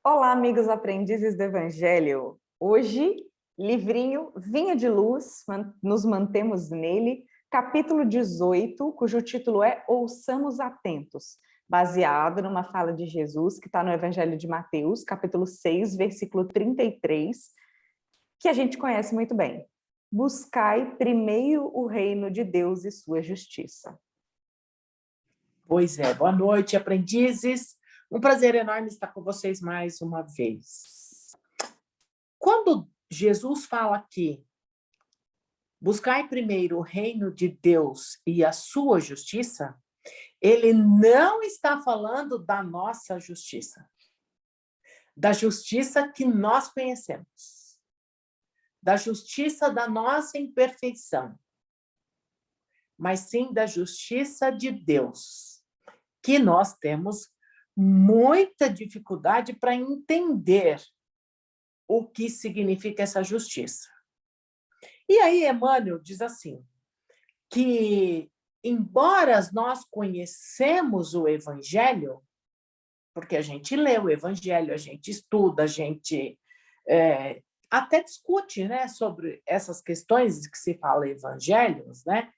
Olá, amigos aprendizes do Evangelho. Hoje, livrinho Vinha de Luz, nos mantemos nele, capítulo 18, cujo título é Ouçamos Atentos, baseado numa fala de Jesus que está no Evangelho de Mateus, capítulo 6, versículo 33, que a gente conhece muito bem. Buscai primeiro o reino de Deus e sua justiça. Pois é, boa noite, aprendizes. Um prazer enorme estar com vocês mais uma vez. Quando Jesus fala aqui, buscai primeiro o reino de Deus e a sua justiça, ele não está falando da nossa justiça, da justiça que nós conhecemos, da justiça da nossa imperfeição, mas sim da justiça de Deus, que nós temos muita dificuldade para entender o que significa essa justiça. E aí Emmanuel diz assim, que embora nós conhecemos o Evangelho, porque a gente lê o Evangelho, a gente estuda, a gente até discute, né, sobre essas questões que se fala evangelhos, né?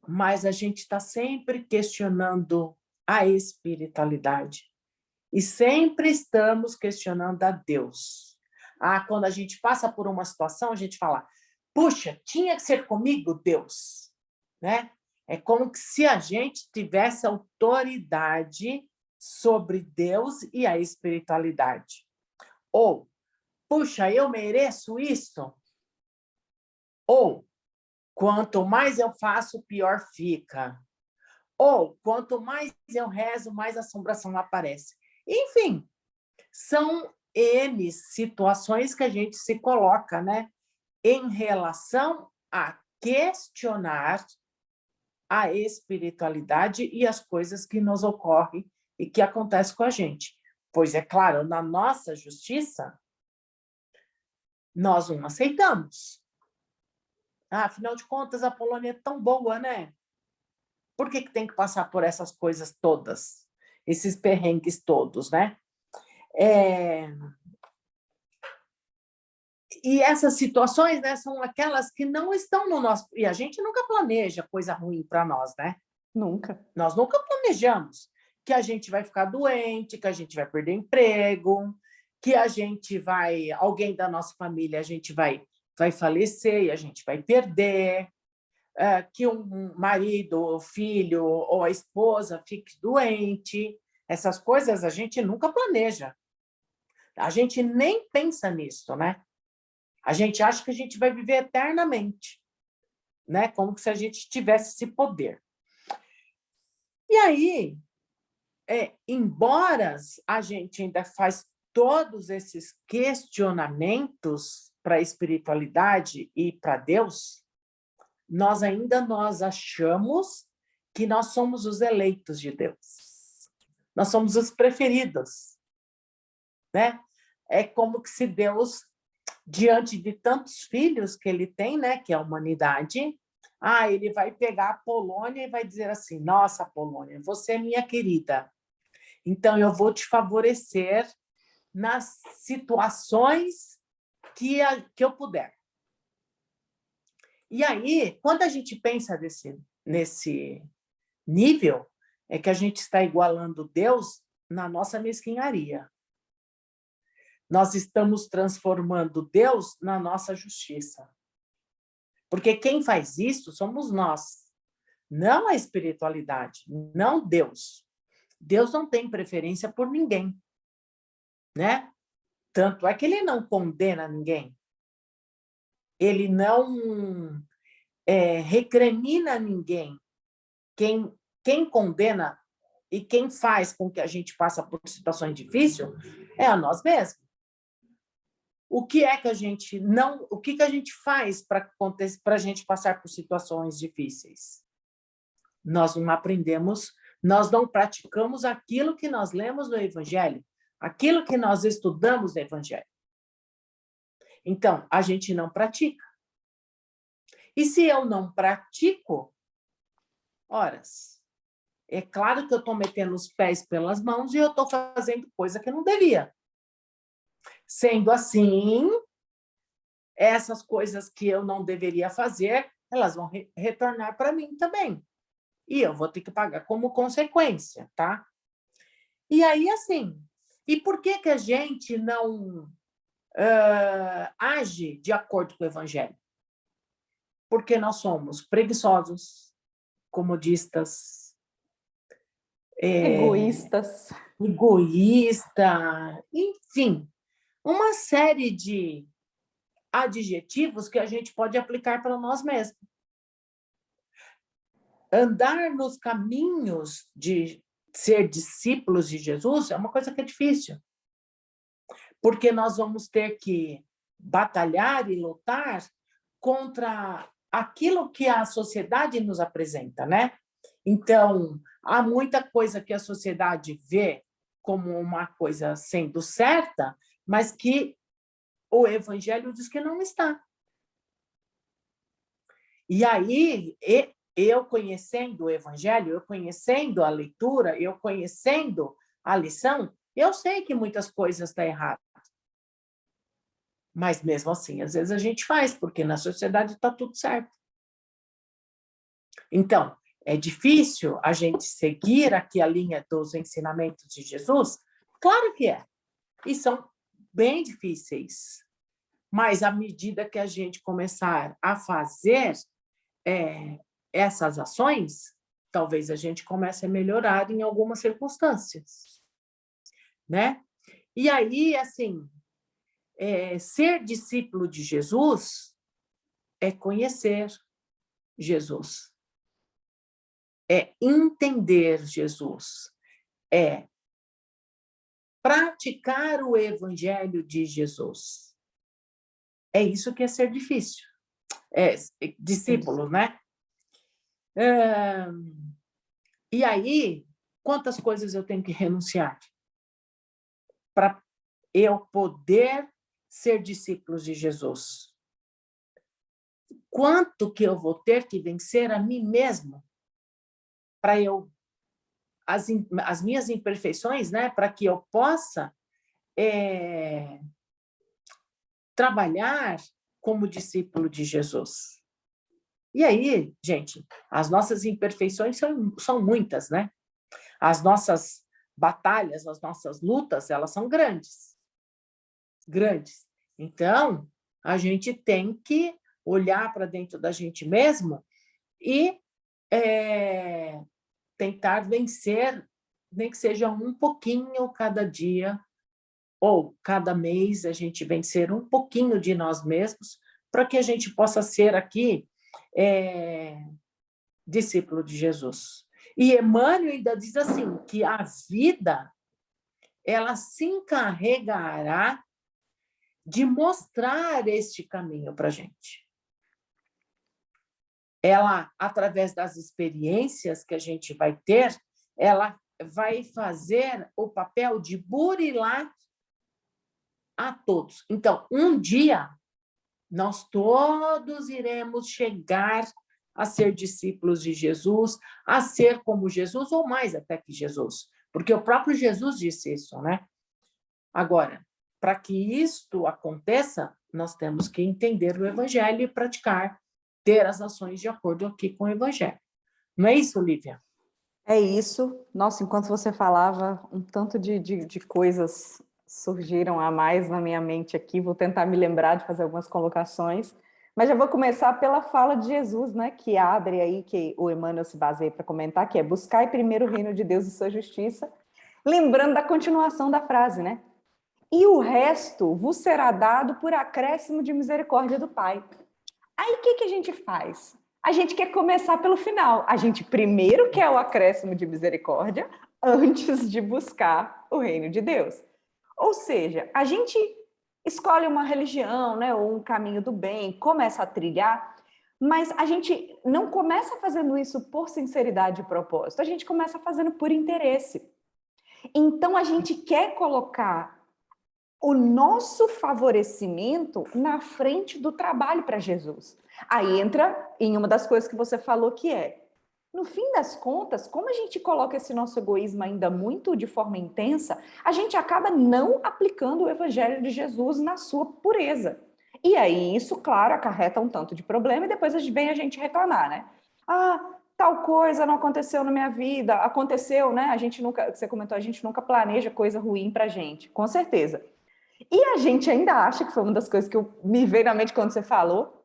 Mas a gente está sempre questionando a espiritualidade e sempre estamos questionando a Deus. Quando a gente passa por uma situação, a gente fala, puxa, tinha que ser comigo, Deus, né? É como se a gente tivesse autoridade sobre Deus e a espiritualidade. Ou, puxa, eu mereço isso? Ou, quanto mais eu faço, pior fica. Ou, quanto mais eu rezo, mais assombração aparece. Enfim, são N situações que a gente se coloca, né, em relação a questionar a espiritualidade e as coisas que nos ocorrem e que acontecem com a gente. Pois é claro, na nossa justiça, nós não aceitamos. Afinal de contas, a Polônia é tão boa, né? Por que tem que passar por essas coisas todas? Esses perrengues todos, né? E essas situações, né, são aquelas que não estão no nosso... E a gente nunca planeja coisa ruim para nós, né? Nunca. Nós nunca planejamos que a gente vai ficar doente, que a gente vai perder emprego, que a gente vai... Alguém da nossa família, a gente vai falecer e a gente vai perder, que um marido, o filho ou a esposa fique doente. Essas coisas a gente nunca planeja. A gente nem pensa nisso, né? A gente acha que a gente vai viver eternamente, né? Como se a gente tivesse esse poder. E aí, embora a gente ainda faz todos esses questionamentos para a espiritualidade e para Deus, nós achamos que nós somos os eleitos de Deus. Nós somos os preferidos, né? É como que se Deus, diante de tantos filhos que ele tem, né, que é a humanidade, ele vai pegar a Polônia e vai dizer assim, nossa, Polônia, você é minha querida, então eu vou te favorecer nas situações que eu puder. E aí, quando a gente pensa nesse nível, é que a gente está igualando Deus na nossa mesquinharia. Nós estamos transformando Deus na nossa justiça. Porque quem faz isso somos nós, não a espiritualidade, não Deus. Deus não tem preferência por ninguém, né? Tanto é que ele não condena ninguém. Ele não recrimina ninguém. Quem condena e quem faz com que a gente passe por situações difíceis é a nós mesmos. O que é que a gente não, o que a gente faz para a gente passar por situações difíceis? Nós não aprendemos, nós não praticamos aquilo que nós lemos no Evangelho, aquilo que nós estudamos no Evangelho. Então, a gente não pratica. E se eu não pratico, É claro que eu estou metendo os pés pelas mãos e eu estou fazendo coisa que eu não devia. Sendo assim, essas coisas que eu não deveria fazer, elas vão retornar para mim também. E eu vou ter que pagar como consequência, tá? E aí, assim, e por que a gente não age de acordo com o Evangelho? Porque nós somos preguiçosos, comodistas, Egoístas. egoísta, enfim, uma série de adjetivos que a gente pode aplicar para nós mesmos. Andar nos caminhos de ser discípulos de Jesus é uma coisa que é difícil, porque nós vamos ter que batalhar e lutar contra aquilo que a sociedade nos apresenta, né? Então, há muita coisa que a sociedade vê como uma coisa sendo certa, mas que o Evangelho diz que não está. E aí, eu conhecendo o Evangelho, eu conhecendo a leitura, eu conhecendo a lição, eu sei que muitas coisas estão erradas. Mas, mesmo assim, às vezes a gente faz, porque na sociedade está tudo certo. Então, é difícil a gente seguir aqui a linha dos ensinamentos de Jesus? Claro que é. E são bem difíceis. Mas, à medida que a gente começar a fazer essas ações, talvez a gente comece a melhorar em algumas circunstâncias, né? E aí, assim, ser discípulo de Jesus é conhecer Jesus, é entender Jesus, é praticar o evangelho de Jesus. É isso que é ser difícil. É discípulo, né? E aí, quantas coisas eu tenho que renunciar para eu poder ser discípulo de Jesus? Quanto que eu vou ter que vencer a mim mesmo para eu as minhas imperfeições, né, para que eu possa trabalhar como discípulo de Jesus. E aí, gente, as nossas imperfeições são muitas, né? As nossas batalhas, as nossas lutas, elas são grandes. Grandes. Então, a gente tem que olhar para dentro da gente mesmo e tentar vencer, nem que seja um pouquinho cada dia, ou cada mês a gente vencer um pouquinho de nós mesmos, para que a gente possa ser aqui discípulo de Jesus. E Emmanuel ainda diz assim, que a vida, ela se encarregará de mostrar este caminho para a gente. Ela, através das experiências que a gente vai ter, ela vai fazer o papel de burilar a todos. Então, um dia, nós todos iremos chegar a ser discípulos de Jesus, a ser como Jesus, ou mais até que Jesus, porque o próprio Jesus disse isso, né? Agora, para que isto aconteça, nós temos que entender o Evangelho e praticar, ter as ações de acordo aqui com o Evangelho. Não é isso, Lívia? É isso. Nossa, enquanto você falava, um tanto de coisas surgiram a mais na minha mente aqui. Vou tentar me lembrar de fazer algumas colocações. Mas já vou começar pela fala de Jesus, né? Que abre aí, que o Emmanuel se baseia para comentar, que é buscai primeiro o reino de Deus e sua justiça. Lembrando da continuação da frase, né? E o resto vos será dado por acréscimo de misericórdia do Pai. Aí o que a gente faz? A gente quer começar pelo final. A gente primeiro quer o acréscimo de misericórdia antes de buscar o reino de Deus. Ou seja, a gente escolhe uma religião, né, ou um caminho do bem, começa a trilhar, mas a gente não começa fazendo isso por sinceridade e propósito, a gente começa fazendo por interesse. Então a gente quer colocar o nosso favorecimento na frente do trabalho para Jesus. Aí entra em uma das coisas que você falou, que é no fim das contas, como a gente coloca esse nosso egoísmo ainda muito de forma intensa, a gente acaba não aplicando o evangelho de Jesus na sua pureza. E aí, isso, claro, acarreta um tanto de problema e depois vem a gente reclamar, né? Ah, tal coisa não aconteceu na minha vida, aconteceu, né? A gente nunca, você comentou, a gente nunca planeja coisa ruim pra gente, com certeza. E a gente ainda acha, que foi uma das coisas que me veio na mente quando você falou,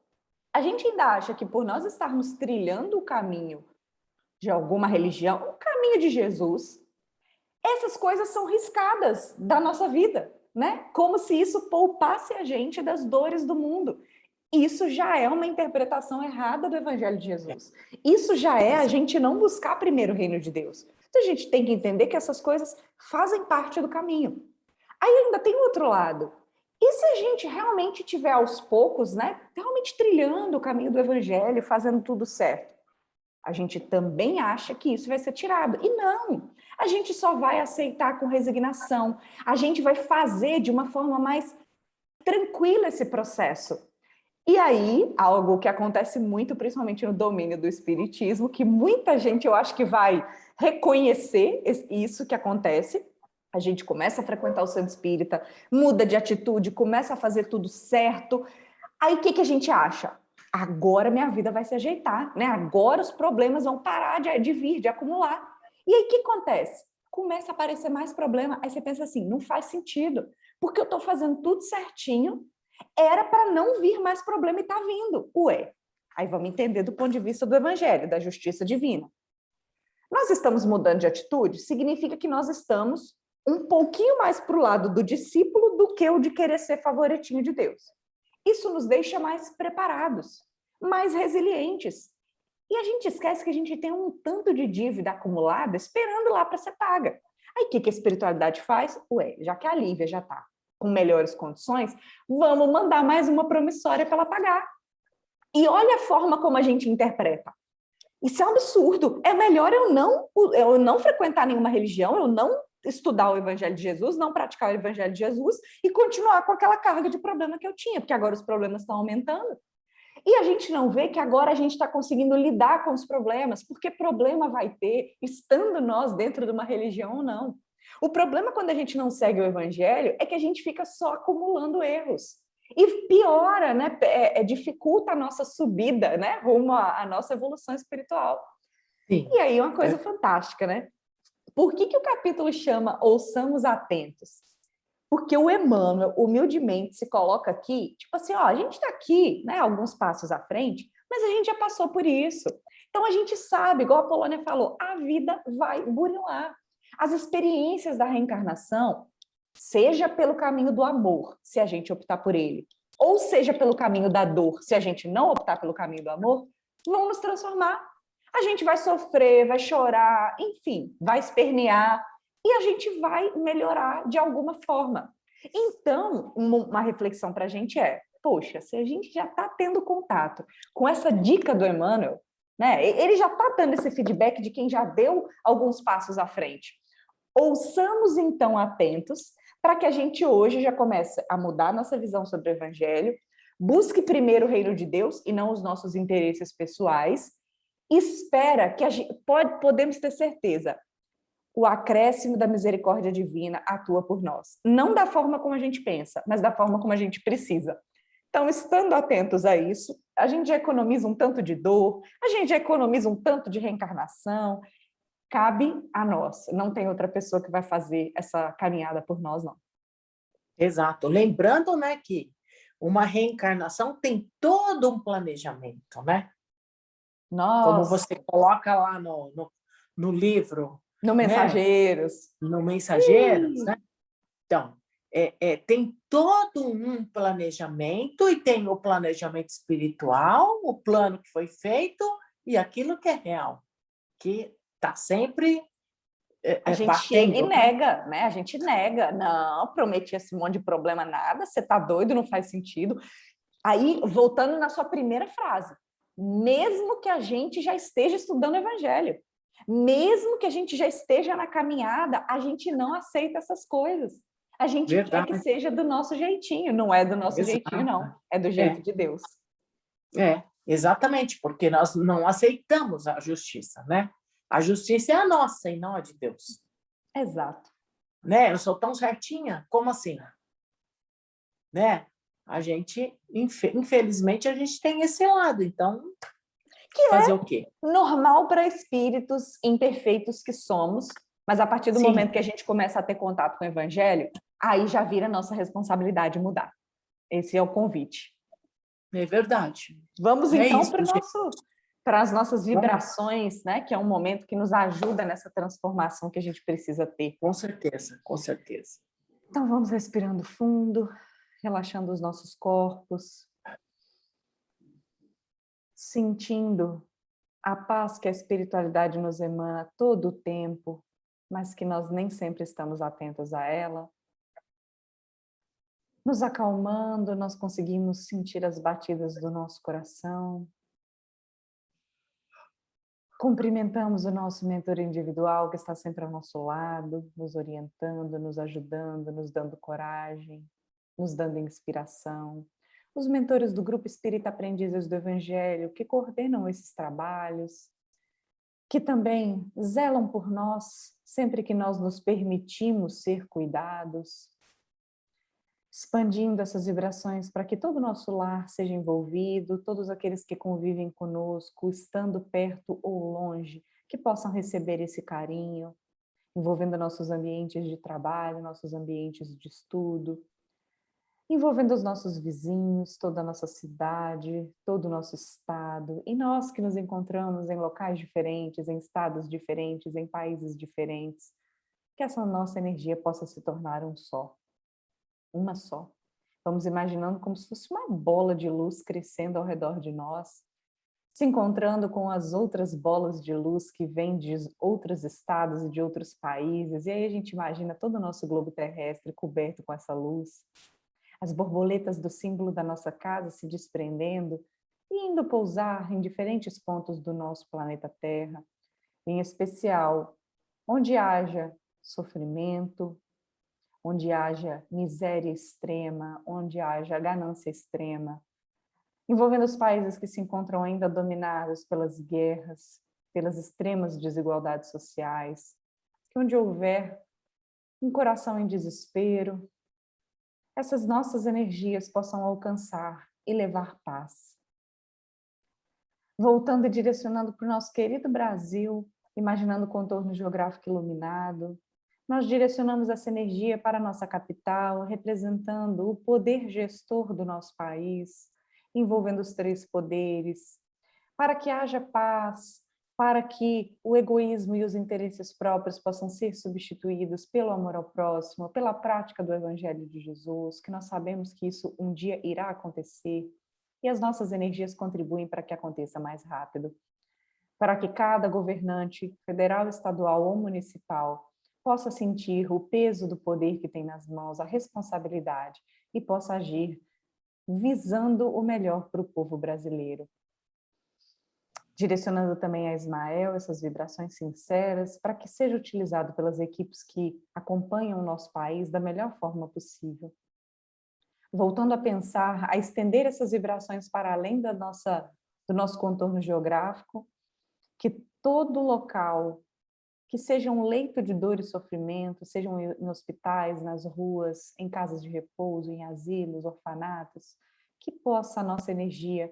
a gente ainda acha que por nós estarmos trilhando o caminho de alguma religião, o caminho de Jesus, essas coisas são riscadas da nossa vida, né? Como se isso poupasse a gente das dores do mundo. Isso já é uma interpretação errada do Evangelho de Jesus. Isso já é a gente não buscar primeiro o reino de Deus. Então a gente tem que entender que essas coisas fazem parte do caminho. Aí ainda tem outro lado. E se a gente realmente tiver aos poucos, né, realmente trilhando o caminho do Evangelho, fazendo tudo certo? A gente também acha que isso vai ser tirado. E não! A gente só vai aceitar com resignação. A gente vai fazer de uma forma mais tranquila esse processo. E aí, algo que acontece muito, principalmente no domínio do espiritismo, que muita gente, eu acho que vai reconhecer isso que acontece. A gente começa a frequentar o centro espírita, muda de atitude, começa a fazer tudo certo. Aí o que a gente acha? Agora minha vida vai se ajeitar, né? Agora os problemas vão parar de vir, de acumular. E aí o que acontece? Começa a aparecer mais problema. Aí você pensa assim, não faz sentido, porque eu estou fazendo tudo certinho, era para não vir mais problema e está vindo. Ué, aí vamos entender do ponto de vista do evangelho, da justiça divina. Nós estamos mudando de atitude, significa que nós estamos um pouquinho mais para o lado do discípulo do que o de querer ser favoritinho de Deus. Isso nos deixa mais preparados, mais resilientes. E a gente esquece que a gente tem um tanto de dívida acumulada esperando lá para ser paga. Aí o que a espiritualidade faz? Ué, já que a Lívia já está com melhores condições, vamos mandar mais uma promissória para ela pagar. E olha a forma como a gente interpreta. Isso é um absurdo. É melhor eu não frequentar nenhuma religião, eu não estudar o Evangelho de Jesus, não praticar o Evangelho de Jesus e continuar com aquela carga de problema que eu tinha, porque agora os problemas estão aumentando. E a gente não vê que agora a gente está conseguindo lidar com os problemas, porque problema vai ter, estando nós dentro de uma religião ou não. O problema quando a gente não segue o Evangelho é que a gente fica só acumulando erros. E piora, né? Dificulta a nossa subida, né? Rumo à nossa evolução espiritual. Sim. E aí, uma coisa fantástica, né? Por que o capítulo chama Ouçamos Atentos? Porque o Emmanuel, humildemente, se coloca aqui, tipo assim, ó, a gente está aqui, né, alguns passos à frente, mas a gente já passou por isso. Então, a gente sabe, igual a Polônia falou, a vida vai burilar. As experiências da reencarnação, seja pelo caminho do amor, se a gente optar por ele, ou seja pelo caminho da dor, se a gente não optar pelo caminho do amor, vão nos transformar. A gente vai sofrer, vai chorar, enfim, vai espernear, e a gente vai melhorar de alguma forma. Então, uma reflexão para a gente é, poxa, se a gente já está tendo contato com essa dica do Emmanuel, né, ele já está dando esse feedback de quem já deu alguns passos à frente. Ouçamos, então, atentos, para que a gente hoje já comece a mudar nossa visão sobre o Evangelho, busque primeiro o reino de Deus e não os nossos interesses pessoais, espera que podemos ter certeza, o acréscimo da misericórdia divina atua por nós. Não da forma como a gente pensa, mas da forma como a gente precisa. Então, estando atentos a isso, a gente já economiza um tanto de dor, a gente já economiza um tanto de reencarnação. Cabe a nós, não tem outra pessoa que vai fazer essa caminhada por nós, não. Exato. Lembrando, né, que uma reencarnação tem todo um planejamento, né? Nossa. Como você coloca lá no livro, No né? Mensageiros. No Mensageiros, né? Então, tem todo um planejamento e tem o planejamento espiritual, o plano que foi feito e aquilo que é real, que está sempre a gente batendo, chega e nega, né? A gente nega. Não, prometi esse monte de problema, nada, você tá doido, não faz sentido. Aí, voltando na sua primeira frase, mesmo que a gente já esteja estudando o Evangelho, mesmo que a gente já esteja na caminhada, a gente não aceita essas coisas. A gente quer que seja do nosso jeitinho, não é do nosso jeitinho, não. É do jeito de Deus. Exatamente, porque nós não aceitamos a justiça, né? A justiça é a nossa e não a de Deus, Exato. né? Eu sou tão certinha, como assim? Né? A gente, infelizmente, a gente tem esse lado, então, Que fazer é o quê? normal para espíritos imperfeitos que somos, mas a partir do Sim, momento que a gente começa a ter contato com o evangelho, aí já vira nossa responsabilidade mudar. Esse é o convite. é verdade. Vamos É então isso, gente. para as nossas Vamos, vibrações, né? Que é um momento que nos ajuda nessa transformação que a gente precisa ter. com certeza, com certeza. Então vamos respirando fundo, relaxando os nossos corpos, sentindo a paz que a espiritualidade nos emana todo o tempo, mas que nós nem sempre estamos atentos a ela. Nos acalmando, nós conseguimos sentir as batidas do nosso coração. Cumprimentamos o nosso mentor individual que está sempre ao nosso lado, nos orientando, nos ajudando, nos dando coragem, nos dando inspiração. Os mentores do Grupo Espírita Aprendizes do Evangelho que coordenam esses trabalhos, que também zelam por nós sempre que nós nos permitimos ser cuidados, expandindo essas vibrações para que todo o nosso lar seja envolvido, todos aqueles que convivem conosco, estando perto ou longe, que possam receber esse carinho, envolvendo nossos ambientes de trabalho, nossos ambientes de estudo, envolvendo os nossos vizinhos, toda a nossa cidade, todo o nosso estado, e nós que nos encontramos em locais diferentes, em estados diferentes, em países diferentes, que essa nossa energia possa se tornar um só, uma só. Vamos imaginando como se fosse uma bola de luz crescendo ao redor de nós, se encontrando com as outras bolas de luz que vêm de outros estados e de outros países, e aí a gente imagina todo o nosso globo terrestre coberto com essa luz, as borboletas do símbolo da nossa casa se desprendendo e indo pousar em diferentes pontos do nosso planeta Terra, em especial onde haja sofrimento, onde haja miséria extrema, onde haja ganância extrema, envolvendo os países que se encontram ainda dominados pelas guerras, pelas extremas desigualdades sociais, que onde houver um coração em desespero, essas nossas energias possam alcançar e levar paz. Voltando e direcionando para o nosso querido Brasil, imaginando o contorno geográfico iluminado, nós direcionamos essa energia para a nossa capital, representando o poder gestor do nosso país, envolvendo os três poderes, para que haja paz, para que o egoísmo e os interesses próprios possam ser substituídos pelo amor ao próximo, pela prática do Evangelho de Jesus, que nós sabemos que isso um dia irá acontecer, e as nossas energias contribuem para que aconteça mais rápido, para que cada governante, federal, estadual ou municipal, possa sentir o peso do poder que tem nas mãos, a responsabilidade, e possa agir visando o melhor para o povo brasileiro. Direcionando também a Ismael essas vibrações sinceras para que seja utilizado pelas equipes que acompanham o nosso país da melhor forma possível. Voltando a pensar, a estender essas vibrações para além do nosso contorno geográfico, que todo local, que seja um leito de dor e sofrimento, sejam em hospitais, nas ruas, em casas de repouso, em asilos, orfanatos, que possa a nossa energia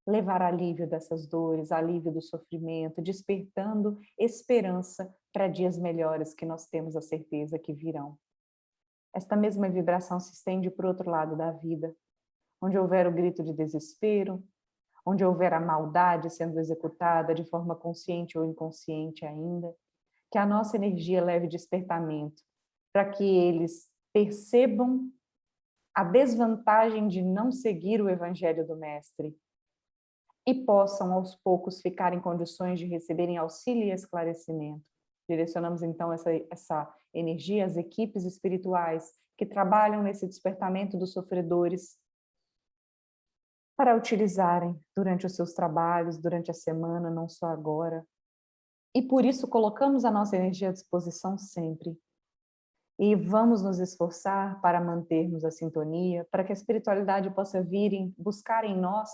levar alívio dessas dores, alívio do sofrimento, despertando esperança para dias melhores que nós temos a certeza que virão. Esta mesma vibração se estende para o outro lado da vida, onde houver o grito de desespero, onde houver a maldade sendo executada de forma consciente ou inconsciente ainda, que a nossa energia leve despertamento, para que eles percebam a desvantagem de não seguir o Evangelho do Mestre e possam, aos poucos, ficar em condições de receberem auxílio e esclarecimento. Direcionamos, então, essa energia às equipes espirituais que trabalham nesse despertamento dos sofredores para utilizarem durante os seus trabalhos, durante a semana, não só agora. E por isso colocamos a nossa energia à disposição sempre. E vamos nos esforçar para mantermos a sintonia, para que a espiritualidade possa vir buscar em nós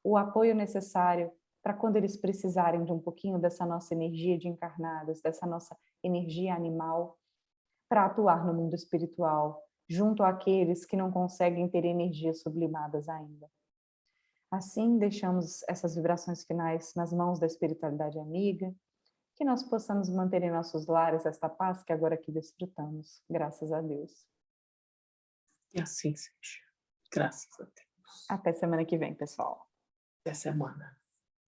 o apoio necessário para quando eles precisarem de um pouquinho dessa nossa energia de encarnados, dessa nossa energia animal, para atuar no mundo espiritual, junto àqueles que não conseguem ter energias sublimadas ainda. Assim, deixamos essas vibrações finais nas mãos da espiritualidade amiga, que nós possamos manter em nossos lares esta paz que agora aqui desfrutamos, graças a Deus. E assim seja. Graças a Deus. Até semana que vem, pessoal. Até semana.